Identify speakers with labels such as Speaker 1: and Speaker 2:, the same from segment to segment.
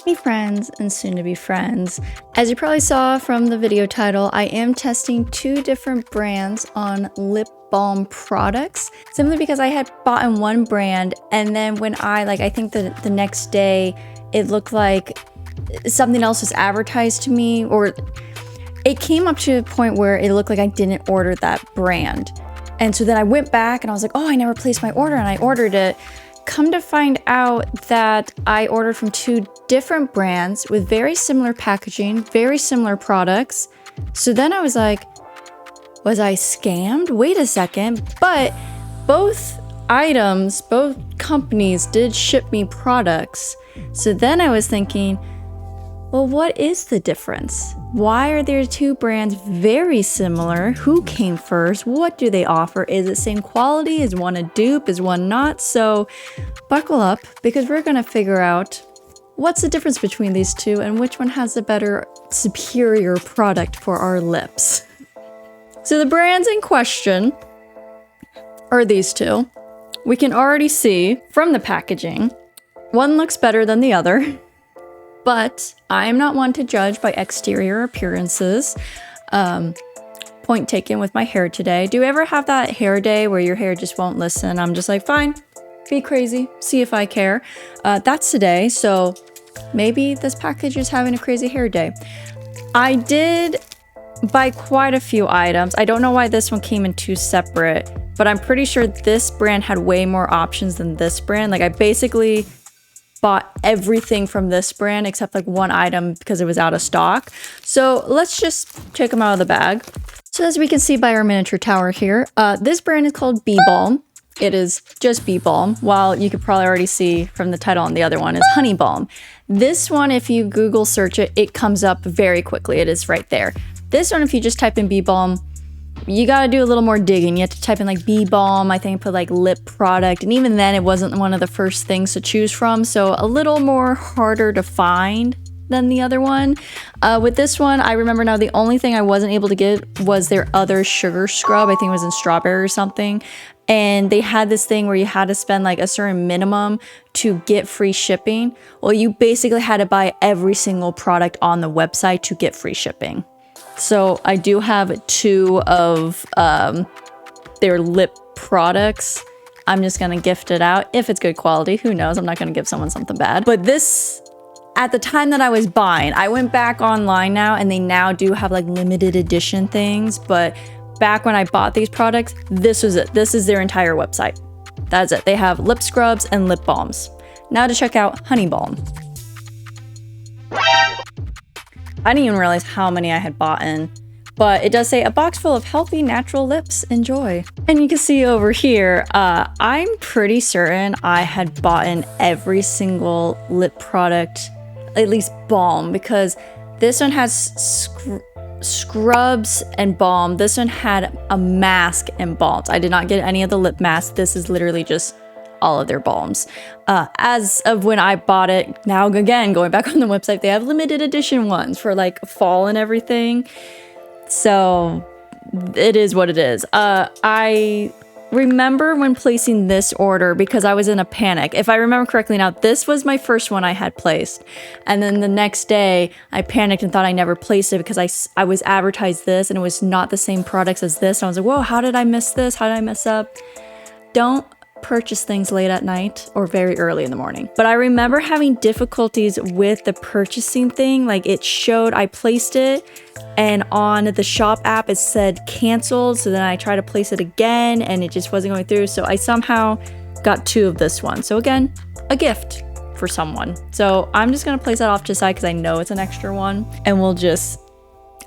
Speaker 1: Hey friends and soon to be friends. As you probably saw from the video title, I am testing 2 different brands on lip balm products simply because I had bought in one brand and then when I think the next day it looked like something else was advertised to me, or it came up to a point where it looked like I didn't order that brand. And so then I went back and I was like, oh, I never placed my order, and I ordered it. Come to find out that I ordered from 2 different brands with very similar packaging, very similar products. So then I was like, was I scammed? Wait a second. But both items, both companies did ship me products. So then I was thinking, well, what is the difference? Why are there 2 brands very similar? Who came first? What do they offer? Is it same quality? Is one a dupe? Is one not? So buckle up because we're gonna figure out what's the difference between these 2 and which one has a better, superior product for our lips. So the brands in question are these 2. We can already see from the packaging, one looks better than the other. But I am not one to judge by exterior appearances. Point taken with my hair today. Do you ever have that hair day where your hair just won't listen? I'm just like, fine, be crazy, see if I care. That's today, so maybe this package is having a crazy hair day. I did buy quite a few items. I don't know why this one came in 2 separate, but I'm pretty sure this brand had way more options than this brand. Like I basically bought everything from this brand except like one item because it was out of stock. So let's just take them out of the bag. So as we can see by our miniature tower here, this brand is called Bee Balm. It is just Bee Balm, while you could probably already see from the title on the other one is Honey Balm. This one, if you Google search it, it comes up very quickly. It is right there. This one, if you just type in Bee Balm, you gotta do a little more digging. You have to type in like Bee Balm, I think put like lip product, and even then it wasn't one of the first things to choose from, so a little more harder to find than the other one. With this one, I remember now the only thing I wasn't able to get was their other sugar scrub. I think it was in strawberry or something. And they had this thing where you had to spend like a certain minimum to get free shipping. Well, you basically had to buy every single product on the website to get free shipping. So I do have 2 of their lip products. I'm just gonna gift it out. If it's good quality, who knows? I'm not gonna give someone something bad. But this, at the time that I was buying, I went back online now and they now do have like limited edition things. But back when I bought these products, this was it. This is their entire website. That's it. They have lip scrubs and lip balms. Now to check out Honey Balm. I didn't even realize how many I had bought in, but it does say a box full of healthy natural lips, enjoy. And you can see over here, I'm pretty certain I had bought in every single lip product, at least balm, because this one has scrubs and balm. This one had a mask and balms. I did not get any of the lip masks. This is literally just all of their balms. As of when I bought it, now again, going back on the website, they have limited edition ones for like fall and everything. So it is what it is. I remember when placing this order because I was in a panic. If I remember correctly now, this was my first one I had placed. And then the next day I panicked and thought I never placed it because I was advertised this and it was not the same products as this. And I was like, whoa, how did I miss this? How did I mess up? Don't purchase things late at night or very early in the morning. But I remember having difficulties with the purchasing thing. Like it showed I placed it and on the shop app it said canceled. So then I tried to place it again and it just wasn't going through. So I somehow got 2 of this one. So again, a gift for someone. So I'm just gonna place that off to the side because I know it's an extra one and we'll just,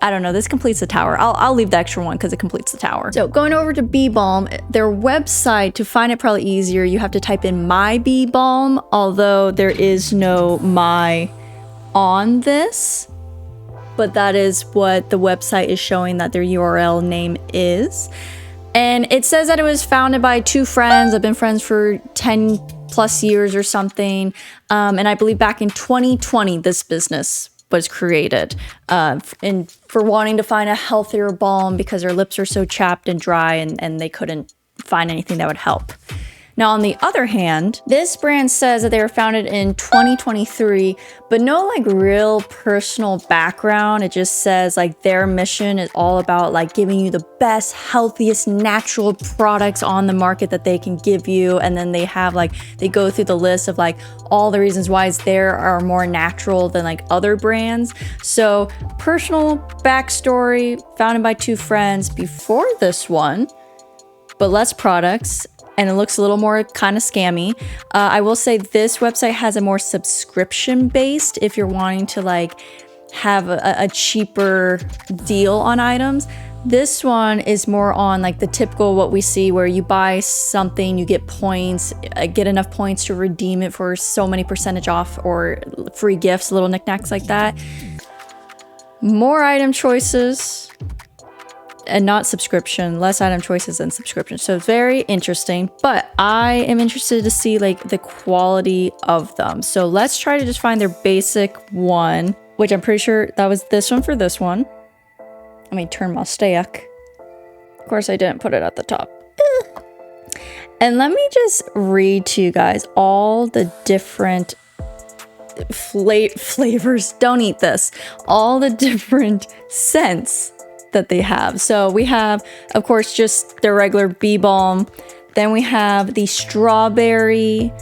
Speaker 1: I don't know, this completes the tower. I'll leave the extra one because it completes the tower. So going over to Bee Balm, their website, to find it probably easier, you have to type in my Bee Balm, although there is no my on this, but that is what the website is showing that their URL name is. And it says that it was founded by 2 friends. I've been friends for 10 plus years or something. And I believe back in 2020, this business was created and for wanting to find a healthier balm because their lips are so chapped and dry and they couldn't find anything that would help. Now, on the other hand, this brand says that they were founded in 2023, but no like real personal background. It just says like their mission is all about like giving you the best, healthiest, natural products on the market that they can give you. And then they have like, they go through the list of like all the reasons why there are more natural than like other brands. So personal backstory, founded by two friends before this one, but less products. And it looks a little more kind of scammy. I will say this website has a more subscription based if you're wanting to like have a cheaper deal on items. This one is more on like the typical what we see where you buy something, you get points, get enough points to redeem it for so many percentage off or free gifts, little knickknacks like that. More item choices. And not subscription, less item choices than subscription. So it's very interesting, but I am interested to see like the quality of them. So let's try to just find their basic one, which I'm pretty sure that was this one for this one. Let me turn my stack. Of course, I didn't put it at the top. And let me just read to you guys all the different flavors. Don't eat this. All the different scents that they have. So we have, of course, just the regular Bee Balm. Then we have the strawberry,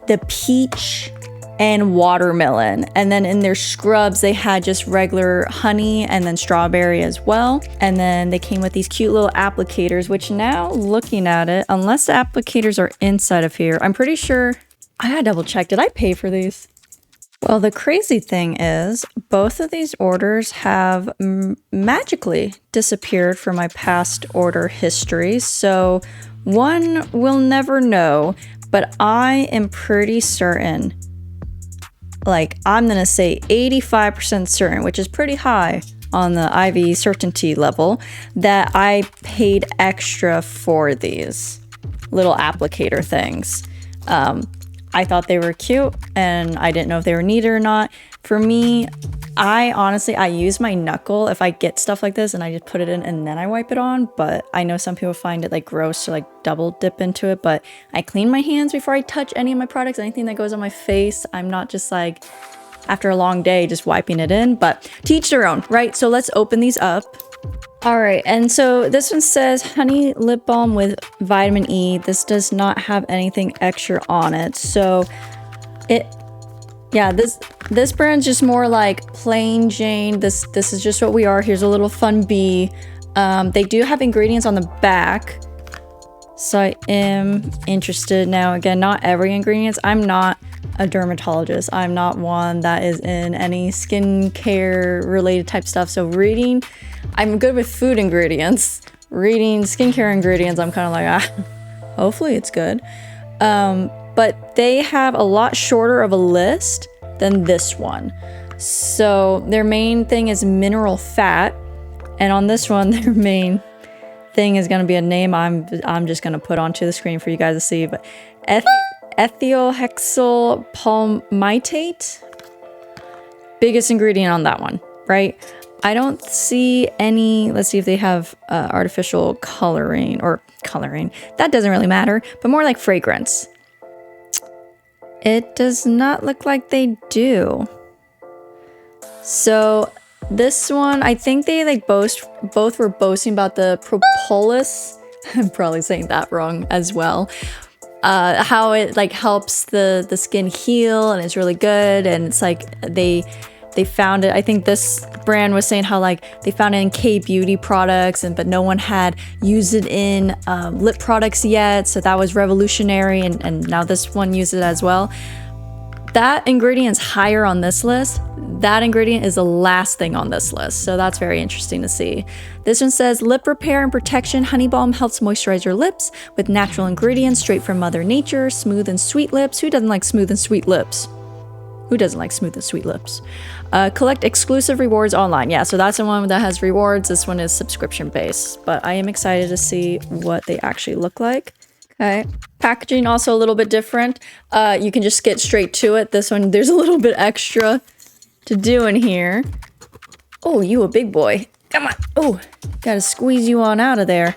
Speaker 1: the peach, and watermelon. And then in their scrubs, they had just regular honey and then strawberry as well. And then they came with these cute little applicators, which now looking at it, unless the applicators are inside of here, I'm pretty sure, I gotta double check. Did I pay for these? Well, the crazy thing is both of these orders have magically disappeared from my past order history. So one will never know, but I am pretty certain, like I'm going to say 85% certain, which is pretty high on the IV certainty level, that I paid extra for these little applicator things. I thought they were cute and I didn't know if they were needed or not. For me, I use my knuckle if I get stuff like this and I just put it in and then I wipe it on. But I know some people find it like gross to like double dip into it, but I clean my hands before I touch any of my products. Anything that goes on my face, I'm not just like after a long day just wiping it in, but to each their own, right? So let's open these up. All right, and so this one says honey lip balm with vitamin E. This does not have anything extra on it. So this brand's just more like plain Jane. This is just what we are. Here's a little fun bee. They do have ingredients on the back. So I am interested. Now, again, not every ingredients. I'm not a dermatologist. I'm not one that is in any skincare related type stuff. So reading, I'm good with food ingredients. Reading skincare ingredients, I'm kind of like, hopefully it's good. But they have a lot shorter of a list than this one. So their main thing is mineral fat. And on this one, their main thing is going to be a name I'm just going to put onto the screen for you guys to see. But ethylhexyl palmitate, biggest ingredient on that one, right? I don't see any, let's see if they have artificial coloring. That doesn't really matter, but more like fragrance. It does not look like they do. So this one, I think they like both were boasting about the propolis. I'm probably saying that wrong as well. How it like helps the skin heal and it's really good. And it's like they found it. I think this brand was saying how like they found it in K-beauty products but no one had used it in lip products yet. So that was revolutionary and now this one uses it as well. That ingredient's higher on this list. That ingredient is the last thing on this list. So that's very interesting to see. This one says lip repair and protection. Honey Balm helps moisturize your lips with natural ingredients straight from Mother Nature. Smooth and sweet lips. Who doesn't like smooth and sweet lips? Who doesn't like smooth and sweet lips? Collect exclusive rewards online. Yeah, so that's the one that has rewards. This one is subscription based, but I am excited to see what they actually look like. Okay, packaging also a little bit different. You can just get straight to it. This one, there's a little bit extra to do in here. Oh, you a big boy. Come on. Oh, gotta squeeze you on out of there.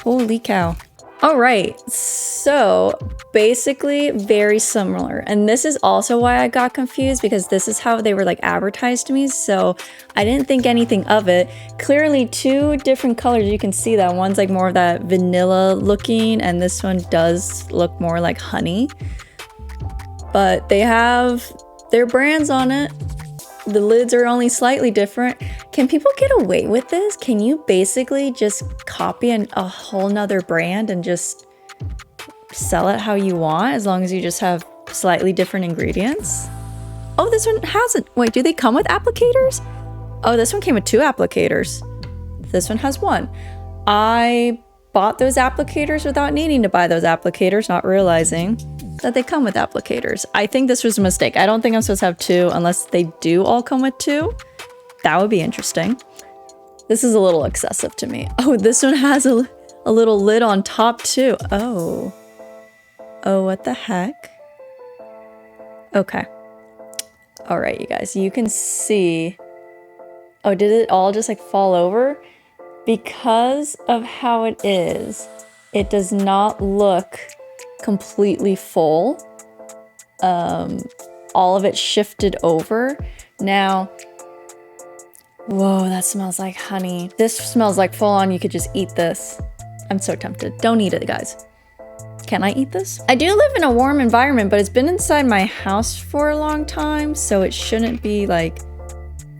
Speaker 1: Holy cow. All right, so basically very similar. And this is also why I got confused, because this is how they were like advertised to me. So I didn't think anything of it. Clearly two different colors. You can see that one's like more of that vanilla looking, and this one does look more like honey. But they have their brands on it. The lids are only slightly different. Can people get away with this? Can you basically just copy a whole nother brand and just sell it how you want, as long as you just have slightly different ingredients? Oh, this one hasn't. Wait, do they come with applicators? Oh, this one came with 2 applicators. This one has 1. I bought those applicators without needing to buy those applicators, not realizing that they come with applicators. I think this was a mistake. I don't think I'm supposed to have 2 unless they do all come with 2. That would be interesting. This is a little excessive to me. Oh, this one has a little lid on top too. Oh. Oh, what the heck? Okay. All right, you guys, you can see. Oh, did it all just like fall over? Because of how it is, it does not look completely full. All of it shifted over. Now, whoa, that smells like honey. This smells like full on, you could just eat this. I'm so tempted. Don't eat it, guys. Can I eat this? I do live in a warm environment, but it's been inside my house for a long time, so it shouldn't be like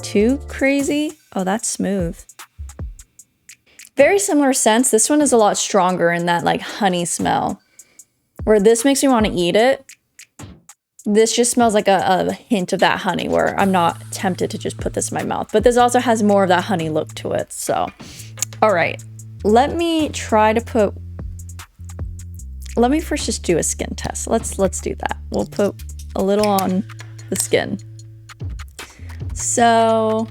Speaker 1: too crazy. Oh, that's smooth. Very similar scents. This one is a lot stronger in that like honey smell. Where this makes me want to eat it, this just smells like a hint of that honey, where I'm not tempted to just put this in my mouth. But this also has more of that honey look to it. So, all right, let me first just do a skin test. Let's do that. We'll put a little on the skin. So,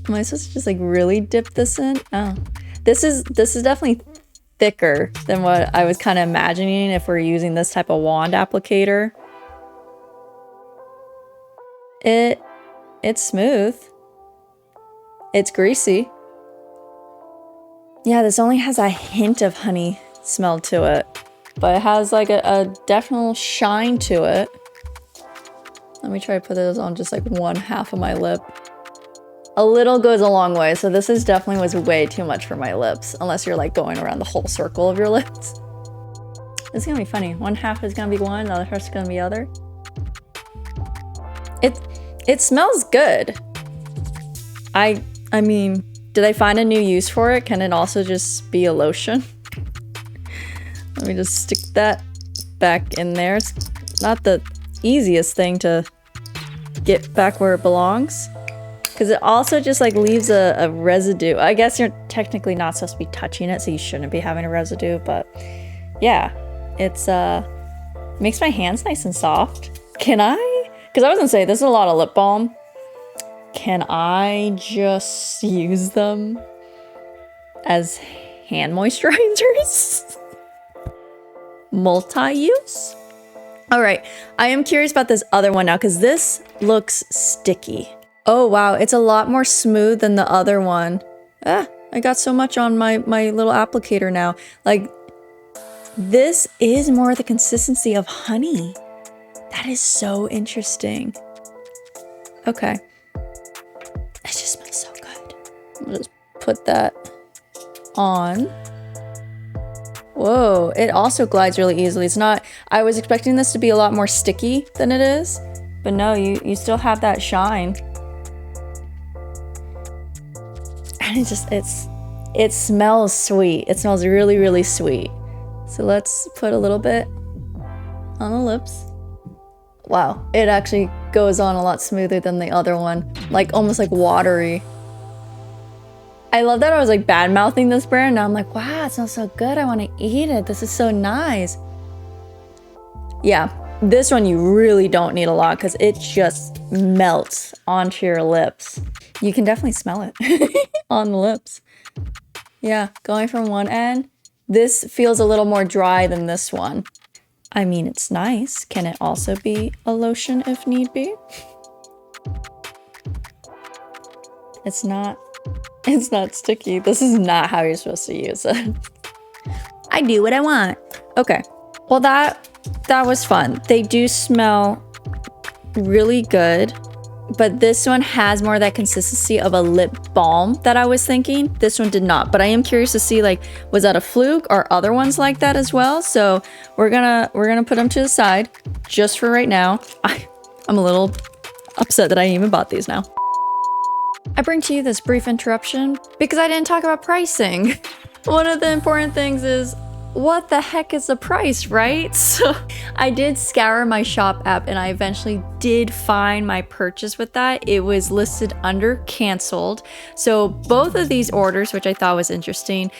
Speaker 1: am I supposed to just like really dip this in? Oh, this is definitely thicker than what I was kind of imagining if we're using this type of wand applicator. It's smooth. It's greasy. Yeah, this only has a hint of honey smell to it, but it has like a definite shine to it. Let me try to put this on just like one half of my lip. A little goes a long way, so this is definitely was way too much for my lips, unless you're like going around the whole circle of your lips. It's gonna be funny. One half is gonna be one, the other half is gonna be other. It smells good. I mean, did I find a new use for it? Can it also just be a lotion? Let me just stick that back in there. It's not the easiest thing to get back where it belongs, because it also just like leaves a residue. I guess you're technically not supposed to be touching it, so you shouldn't be having a residue, but yeah, it's makes my hands nice and soft. Can I? Because I was gonna say, this is a lot of lip balm. Can I just use them as hand moisturizers? Multi-use? All right, I am curious about this other one now, because this looks sticky. Oh wow, it's a lot more smooth than the other one. Ah, I got so much on my little applicator now. Like, this is more the consistency of honey. That is so interesting. Okay. It just smells so good. I'm gonna just put that on. Whoa, it also glides really easily. It's not, I was expecting this to be a lot more sticky than it is, but no, you still have that shine. And it smells sweet. It smells really, really sweet. So let's put a little bit on the lips. Wow, it actually goes on a lot smoother than the other one. Like, almost like watery. I love that I was like bad mouthing this brand. Now I'm like, wow, it smells so good. I want to eat it. This is so nice. Yeah, this one you really don't need a lot, because it just melts onto your lips. You can definitely smell it on the lips. Yeah, going from one end, this feels a little more dry than this one. I mean, it's nice. Can it also be a lotion if need be? It's not It's not sticky. This is not how you're supposed to use it. I do what I want. Okay. Well, that was fun. They do smell really good, but this one has more of that consistency of a lip balm that I was thinking. This one did not, but I am curious to see, like, was that a fluke or other ones like that as well? So we're gonna put them to the side just for right now. I'm a little upset that I even bought these now. I bring to you this brief interruption because I didn't talk about pricing. One of the important things is, what the heck is the price, right? So I did scour my shop app and I eventually did find my purchase with that. It was listed under canceled. So both of these orders, which I thought was interesting,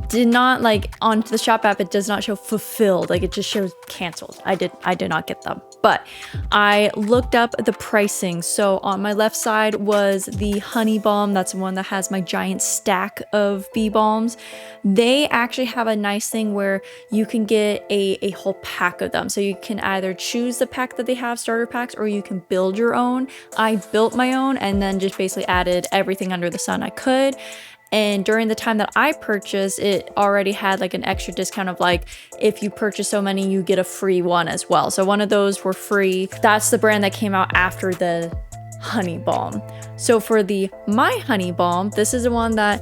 Speaker 1: did not, like, on the shop app, it does not show fulfilled. Like, it just shows canceled. I did not get them, but I looked up the pricing. So on my left side was the Honey Balm. That's the one that has my giant stack of Bee Balms. They actually have a nice thing where you can get a whole pack of them. So you can either choose the pack that they have, starter packs, or you can build your own. I built my own and then just basically added everything under the sun I could. And during the time that I purchased, it already had like an extra discount of, like, if you purchase so many, you get a free one as well. So one of those were free. That's the brand that came out after the Honey Balm. So for the My Honey Balm, this is the one that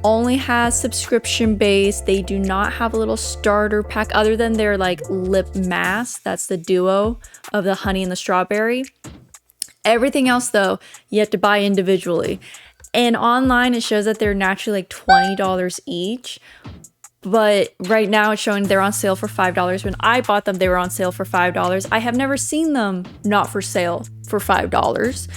Speaker 1: only has subscription based. They do not have a little starter pack other than their, like, lip mask. That's the duo of the honey and the strawberry. Everything else, though, you have to buy individually. And online, it shows that they're naturally like $20 each. But right now it's showing they're on sale for $5. When I bought them, they were on sale for $5. I have never seen them not for sale for $5.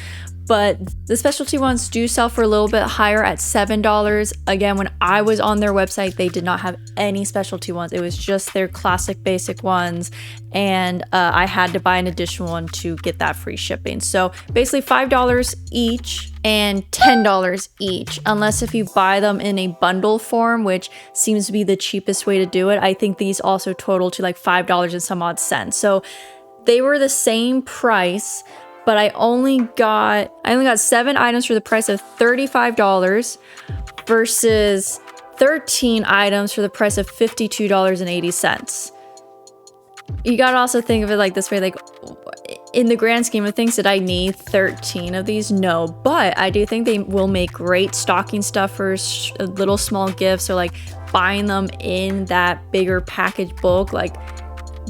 Speaker 1: But the specialty ones do sell for a little bit higher at $7. Again, when I was on their website, they did not have any specialty ones. It was just their classic basic ones. And I had to buy an additional one to get that free shipping. So basically $5 each and $10 each, unless if you buy them in a bundle form, which seems to be the cheapest way to do it. I think these also total to like $5 and some odd cents. So they were the same price, but I only got 7 items for the price of $35 versus 13 items for the price of $52.80. You gotta also think of it like this way, like, in the grand scheme of things, did I need 13 of these? No, but I do think they will make great stocking stuffers, little small gifts, or like buying them in that bigger package bulk, like,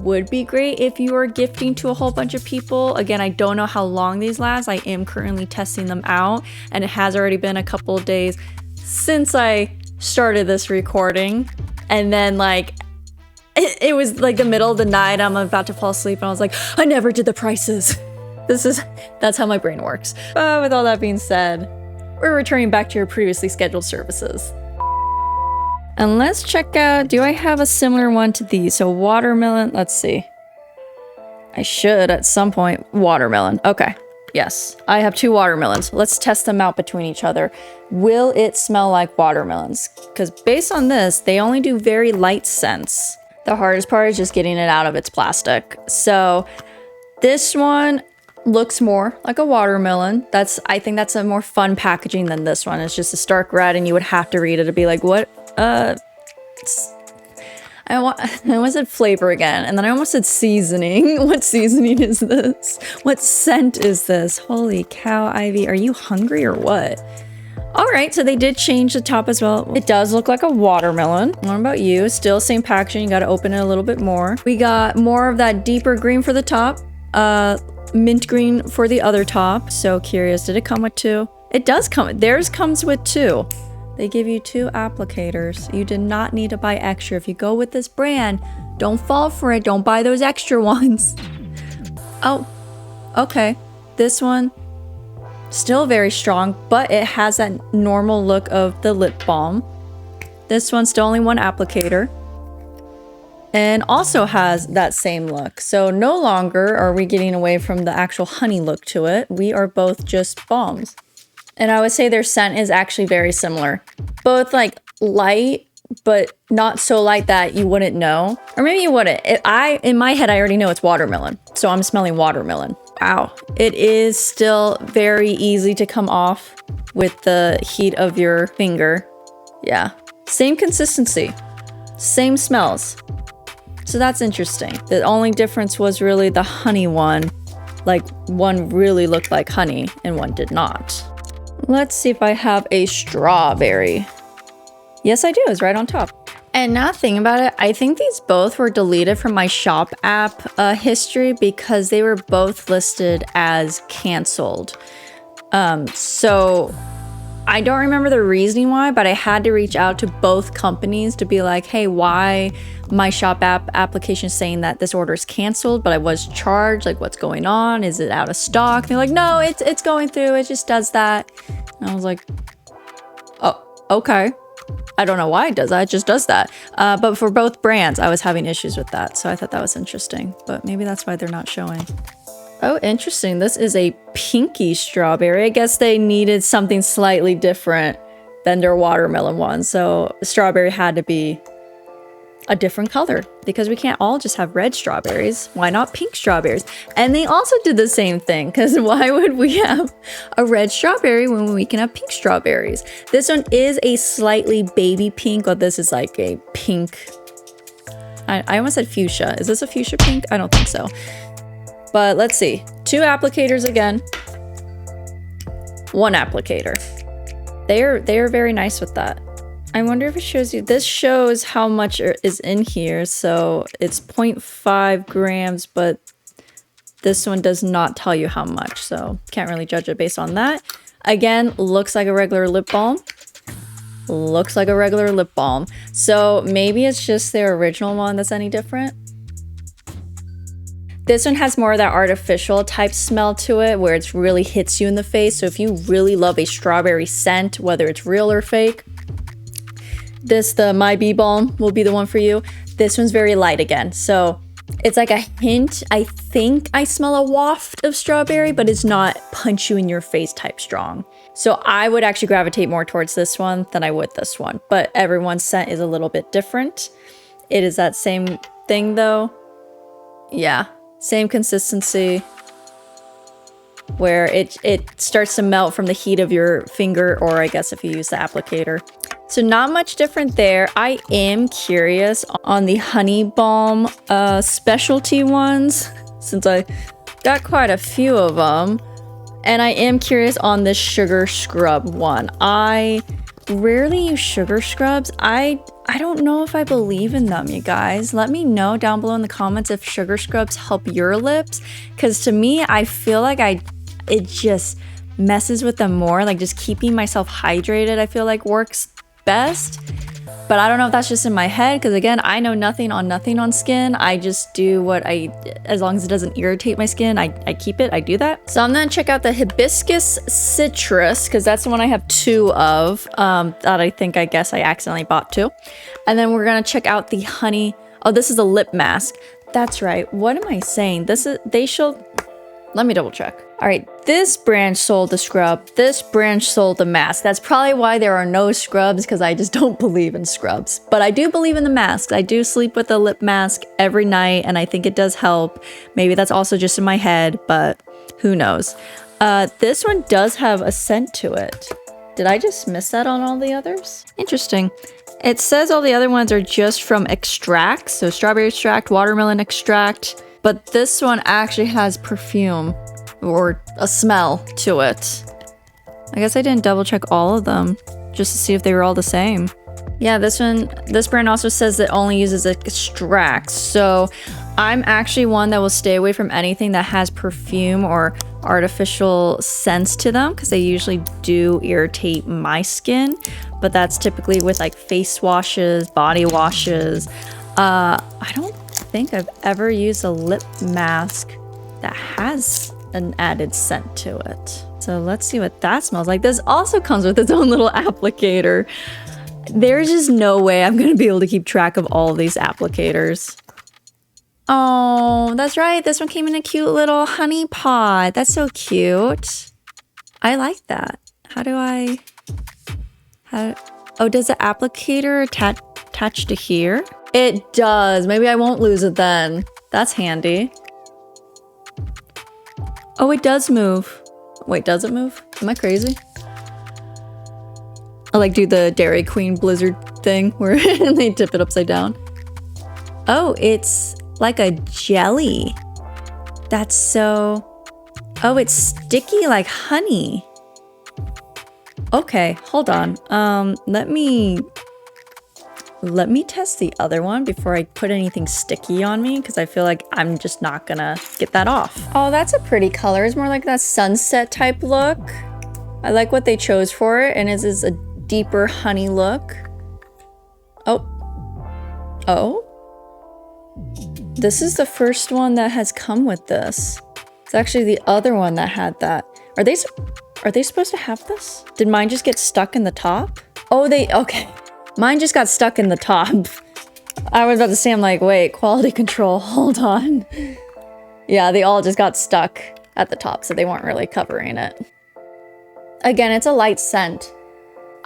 Speaker 1: would be great if you are gifting to a whole bunch of people. Again, I don't know how long these last. I am currently testing them out, and it has already been a couple of days since I started this recording. And then, like, it was like the middle of the night, I'm about to fall asleep, and I was like, I never did the prices. That's how my brain works. But with all that being said, we're returning back to your previously scheduled services. And let's check out, do I have a similar one to these? So watermelon, let's see. I should at some point. Watermelon, okay. Yes, I have 2 watermelons. Let's test them out between each other. Will it smell like watermelons? Because based on this, they only do very light scents. The hardest part is just getting it out of its plastic. So this one looks more like a watermelon. I think that's a more fun packaging than this one. It's just a stark red and you would have to read it to be like, what? I almost said flavor again, and then I almost said seasoning. What seasoning is this? What scent is this? Holy cow, Ivy, are you hungry or what? All right, so they did change the top as well. It does look like a watermelon. What about you? Still same packaging, you gotta open it a little bit more. We got more of that deeper green for the top, mint green for the other top. So curious, did it come with 2? It does come, theirs comes with 2. They give you 2 applicators. You did not need to buy extra. If you go with this brand, don't fall for it. Don't buy those extra ones. Oh, okay. This one, still very strong, but it has that normal look of the lip balm. This one's still only 1 applicator. And also has that same look. So no longer are we getting away from the actual honey look to it. We are both just balms. And I would say their scent is actually very similar. Both like light, but not so light that you wouldn't know. Or maybe you wouldn't. In my head, I already know it's watermelon. So I'm smelling watermelon. Wow. It is still very easy to come off. with the heat of your finger. Yeah, same consistency, same smells. So that's interesting. The only difference was really the honey one. Like, one really looked like honey and one did not. Let's see if I have a strawberry. Yes, I do. It's right on top. And now thinking about it, I think these both were deleted from my shop app history because they were both listed as canceled. So I don't remember the reasoning why, but I had to reach out to both companies to be like, hey, why my shop app application is saying that this order is canceled, but I was charged, like what's going on? Is it out of stock? And they're like, no, it's going through, it just does that. And I was like, oh, okay. I don't know why it does that, it just does that. But for both brands, I was having issues with that. So I thought that was interesting, but maybe that's why they're not showing. Oh, interesting. This is a pinky strawberry. I guess they needed something slightly different than their watermelon one. So strawberry had to be a different color because we can't all just have red strawberries. Why not pink strawberries? And they also did the same thing because why would we have a red strawberry when we can have pink strawberries? This one is a slightly baby pink, but this is like a pink. I almost said fuchsia. Is this a fuchsia pink? I don't think so. But let's see. 2 applicators again. 1 applicator. They are very nice with that. I wonder if it shows you. This shows how much is in here. So it's 0.5 grams, but this one does not tell you how much. So can't really judge it based on that. Again, looks like a regular lip balm. Looks like a regular lip balm. So maybe it's just their original one that's any different. This one has more of that artificial type smell to it where it really hits you in the face. So if you really love a strawberry scent, whether it's real or fake, the My Bee Balm will be the one for you. This one's very light again. So it's like a hint. I think I smell a waft of strawberry, but it's not punch you in your face type strong. So I would actually gravitate more towards this one than I would this one. But everyone's scent is a little bit different. It is that same thing though. Yeah. Same consistency where it starts to melt from the heat of your finger, or I guess if you use the applicator. So not much different there. I am curious on the Honey Balm specialty ones since I got quite a few of them. And I am curious on this sugar scrub one. I rarely use sugar scrubs. I don't know if I believe in them, you guys. Let me know down below in the comments if sugar scrubs help your lips. Because to me, I feel like it just messes with them more. Like just keeping myself hydrated, I feel like works best. But I don't know if that's just in my head. Because again, I know nothing on skin. I just do as long as it doesn't irritate my skin, I keep it, I do that. So I'm gonna check out the Hibiscus Citrus because that's the one I have 2 of that I guess I accidentally bought 2. And then we're gonna check out the honey. Oh, this is a lip mask. That's right. What am I saying? Let me double check. All right, this brand sold the scrub. This brand sold the mask. That's probably why there are no scrubs because I just don't believe in scrubs. But I do believe in the masks. I do sleep with a lip mask every night and I think it does help. Maybe that's also just in my head, but who knows. This one does have a scent to it. Did I just miss that on all the others? Interesting. It says all the other ones are just from extracts. So strawberry extract, watermelon extract. But this one actually has perfume or a smell to it. I guess I didn't double check all of them just to see if they were all the same. Yeah, this brand also says it only uses extracts. So I'm actually one that will stay away from anything that has perfume or artificial scents to them because they usually do irritate my skin. But that's typically with like face washes, body washes. I don't think I've ever used a lip mask that has an added scent to it. So let's see what that smells like. This also comes with its own little applicator. There's just no way I'm going to be able to keep track of all of these applicators. Oh, that's right. This one came in a cute little honey pot. That's so cute. I like that. Oh, does the applicator attach to here? It does. Maybe I won't lose it then. That's handy. Oh, it does move. Wait, does it move? Am I crazy? I like do the Dairy Queen Blizzard thing where they tip it upside down. Oh, it's like a jelly. That's so... Oh, it's sticky like honey. Okay, hold on. Let me test the other one before I put anything sticky on me, because I feel like I'm just not gonna get that off. Oh, that's a pretty color. It's more like that sunset type look. I like what they chose for it, and it is a deeper honey look. Oh. Oh. This is the first one that has come with this. It's actually the other one that had that. Are they supposed to have this? Did mine just get stuck in the top? Oh, okay. Mine just got stuck in the top. I was about to say, I'm like, wait, quality control, hold on. Yeah, they all just got stuck at the top, so they weren't really covering it. Again, it's a light scent.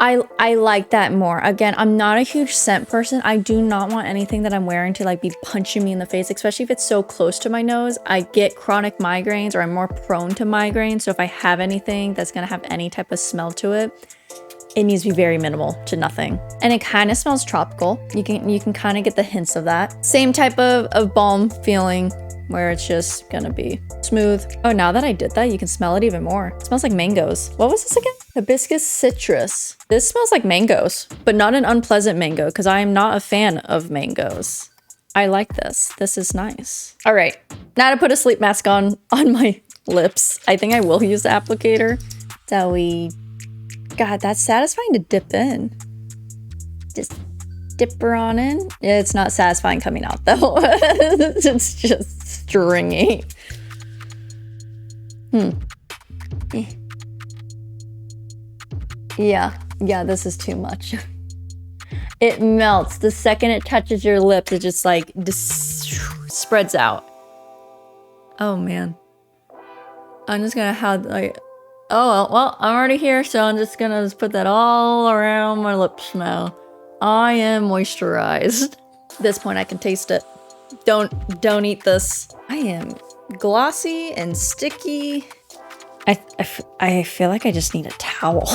Speaker 1: I like that more. Again, I'm not a huge scent person. I do not want anything that I'm wearing to like be punching me in the face, especially if it's so close to my nose. I get chronic migraines, or I'm more prone to migraines. So if I have anything that's gonna have any type of smell to it, it needs to be very minimal to nothing. And it kind of smells tropical. You can kind of get the hints of that. Same type of balm feeling, where it's just gonna be smooth. Oh, now that I did that, you can smell it even more. It smells like mangoes. What was this again? Hibiscus Citrus. This smells like mangoes, but not an unpleasant mango, because I am not a fan of mangoes. I like this. This is nice. All right, now to put a sleep mask on my lips. I think I will use the applicator. So God, that's satisfying to dip in. Just dip her on in. It's not satisfying coming out though. It's just stringy. Yeah, this is too much. It melts. The second it touches your lips, it just like spreads out. Oh man. I'm just gonna have like, oh well, I'm already here, so I'm just gonna put that all around my lips now. I am moisturized. At this point I can taste it. Don't eat this. I am glossy and sticky. I feel like I just need a towel.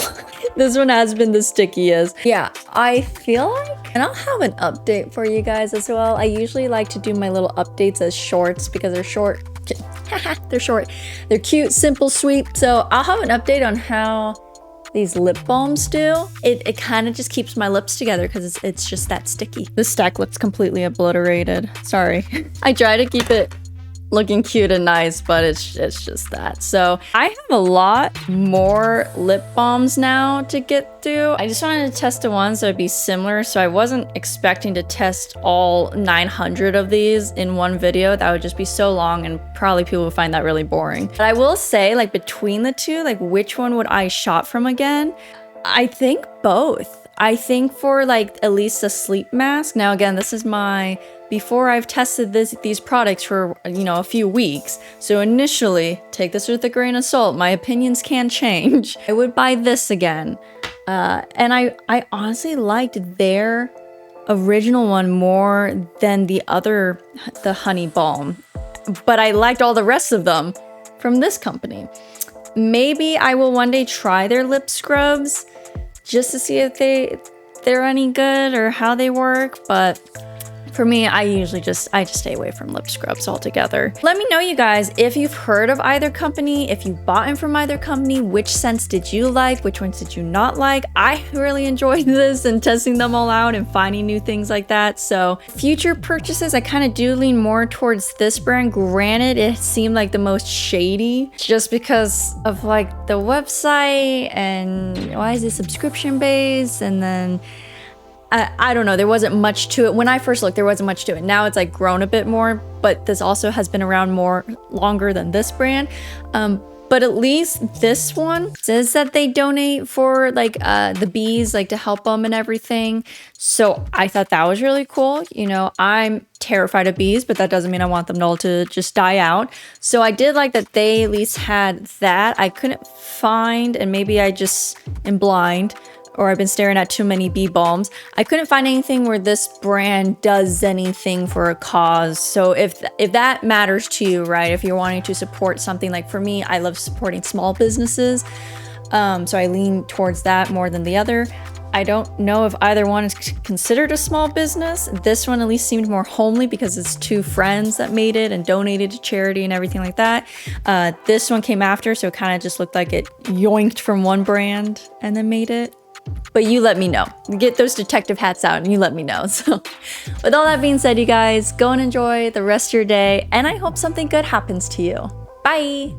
Speaker 1: This one has been the stickiest. Yeah, I feel like, and I'll have an update for you guys as well. I usually like to do my little updates as shorts because they're short. They're short. They're cute, simple, sweet. So I'll have an update on how these lip balms do. It kind of just keeps my lips together because it's just that sticky. This stack looks completely obliterated. Sorry. I try to keep it looking cute and nice, but it's just that. So I have a lot more lip balms now to get through. I just wanted to test the ones that would be similar, so I wasn't expecting to test all 900 of these in one video. That would just be so long, and probably people would find that really boring. But I will say, like, between the two, like, which one would I shop from again? I think both. I think for like at least a sleep mask. Now again, this is before I've tested these products for, you know, a few weeks. So initially, take this with a grain of salt. My opinions can change. I would buy this again. And I honestly liked their original one more than the Honey Balm. But I liked all the rest of them from this company. Maybe I will one day try their lip scrubs just to see if they're any good or how they work, but for me, I just stay away from lip scrubs altogether. Let me know, you guys, if you've heard of either company, if you've bought in from either company, which scents did you like, which ones did you not like? I really enjoyed this and testing them all out and finding new things like that. So future purchases, I kind of do lean more towards this brand. Granted, it seemed like the most shady just because of like the website and why is it subscription based, and then I don't know, there wasn't much to it. When I first looked, there wasn't much to it. Now it's like grown a bit more, but this also has been around longer than this brand. But at least this one says that they donate for like the bees, like to help them and everything. So I thought that was really cool. You know, I'm terrified of bees, but that doesn't mean I want them all to just die out. So I did like that they at least had that. I couldn't find, and maybe I just am blind, or I've been staring at too many Bee Balms. I couldn't find anything where this brand does anything for a cause. So if that matters to you, right? If you're wanting to support something, like for me, I love supporting small businesses. So I lean towards that more than the other. I don't know if either one is considered a small business. This one at least seemed more homely because it's two friends that made it and donated to charity and everything like that. This one came after, so it kind of just looked like it yoinked from one brand and then made it. But you let me know. Get those detective hats out and you let me know. So with all that being said, you guys, go and enjoy the rest of your day, and I hope something good happens to you. Bye!